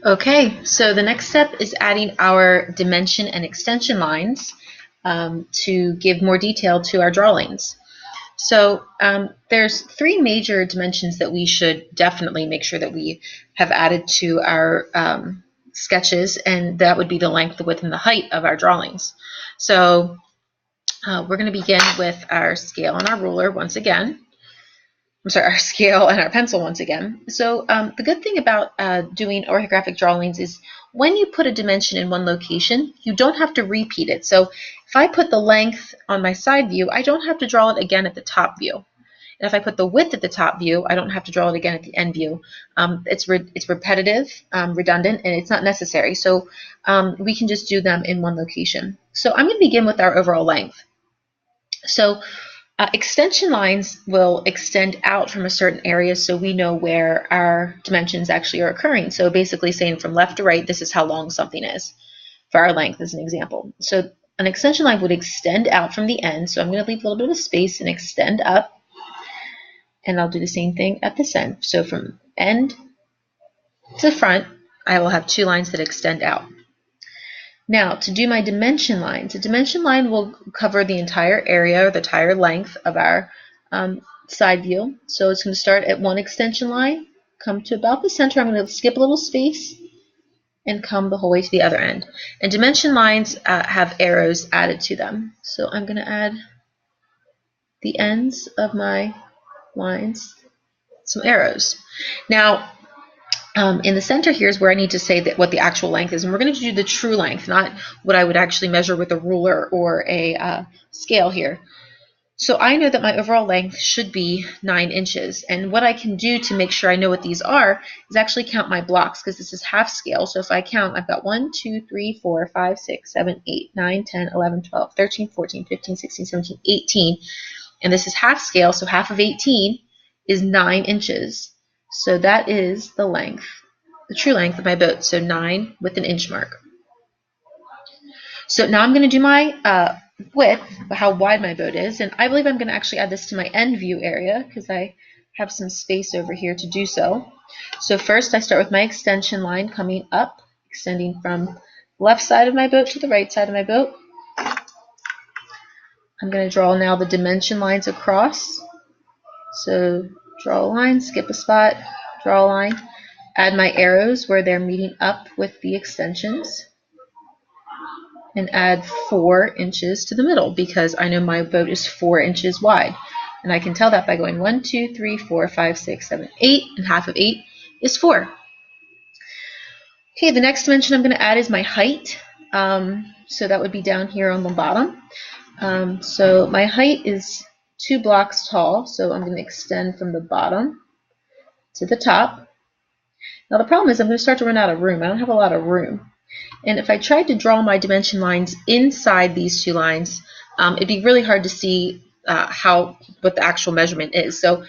Okay, so the next step is adding our dimension and extension lines to give more detail to our drawings. So there's three major dimensions that we should definitely make sure that we have added to our sketches, and that would be the length, the width, and the height of our drawings. So we're going to begin with our scale and our ruler once again. I'm sorry, our scale and our pencil once again. So the good thing about doing orthographic drawings is when you put a dimension in one location, you don't have to repeat it. So if I put the length on my side view, I don't have to draw it again at the top view. And if I put the width at the top view, I don't have to draw it again at the end view. It's repetitive, redundant, and it's not necessary. So we can just do them in one location. So I'm going to begin with our overall length. So extension lines will extend out from a certain area so we know where our dimensions actually are occurring. So basically saying from left to right, this is how long something is for our length as an example. So an extension line would extend out from the end. So I'm going to leave a little bit of space and extend up. And I'll do the same thing at this end. So from end to front, I will have two lines that extend out. Now, to do my dimension lines, a dimension line will cover the entire area or the entire length of our side view. So it's going to start at one extension line, come to about the center. I'm going to skip a little space and come the whole way to the other end. And dimension lines have arrows added to them. So I'm going to add the ends of my lines some arrows. Now, in the center here is where I need to say that what the actual length is, and we're going to do the true length, not what I would actually measure with a ruler or a scale here. So I know that my overall length should be 9 inches, and what I can do to make sure I know what these are is actually count my blocks, because this is half scale. So if I count, I've got 1, 2, 3, 4, 5, 6, 7, 8, 9, 10, 11, 12, 13, 14, 15, 16, 17, 18, and this is half scale, so half of 18 is 9 inches. So that is the length, the true length of my boat, so 9 with an inch mark. So now I'm going to do my width, how wide my boat is, and I believe I'm going to actually add this to my end view area because I have some space over here to do so. So first I start with my extension line coming up, extending from left side of my boat to the right side of my boat. I'm going to draw now the dimension lines across. So draw a line, skip a spot, draw a line, add my arrows where they're meeting up with the extensions, and add 4 inches to the middle because I know my boat is 4 inches wide. And I can tell that by going 1, 2, 3, 4, 5, 6, 7, 8, and half of 8 is 4. Okay, the next dimension I'm going to add is my height. So that would be down here on the bottom. So my height is 2 blocks tall, so I'm going to extend from the bottom to the top. Now the problem is I'm going to start to run out of room. I don't have a lot of room. And if I tried to draw my dimension lines inside these two lines, it'd be really hard to see what the actual measurement is. So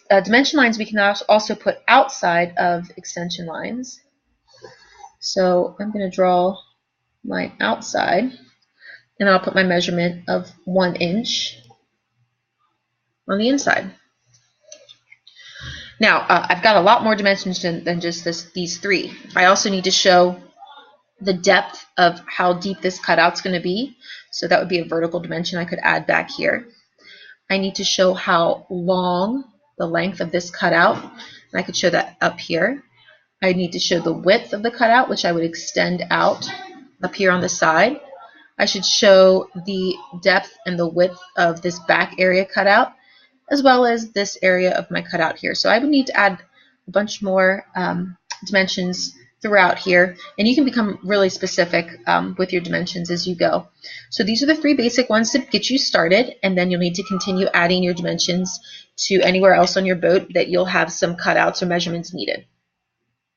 dimension lines we can also put outside of extension lines. So I'm going to draw my outside, and I'll put my measurement of 1 inch on the inside. Now, I've got a lot more dimensions than just these three. I also need to show the depth of how deep this cutout's going to be. So that would be a vertical dimension I could add back here. I need to show how long the length of this cutout, and I could show that up here. I need to show the width of the cutout, which I would extend out up here on the side. I should show the depth and the width of this back area cutout, as well as this area of my cutout here. So I would need to add a bunch more dimensions throughout here, and you can become really specific with your dimensions as you go. So these are the 3 basic ones to get you started, and then you'll need to continue adding your dimensions to anywhere else on your boat that you'll have some cutouts or measurements needed.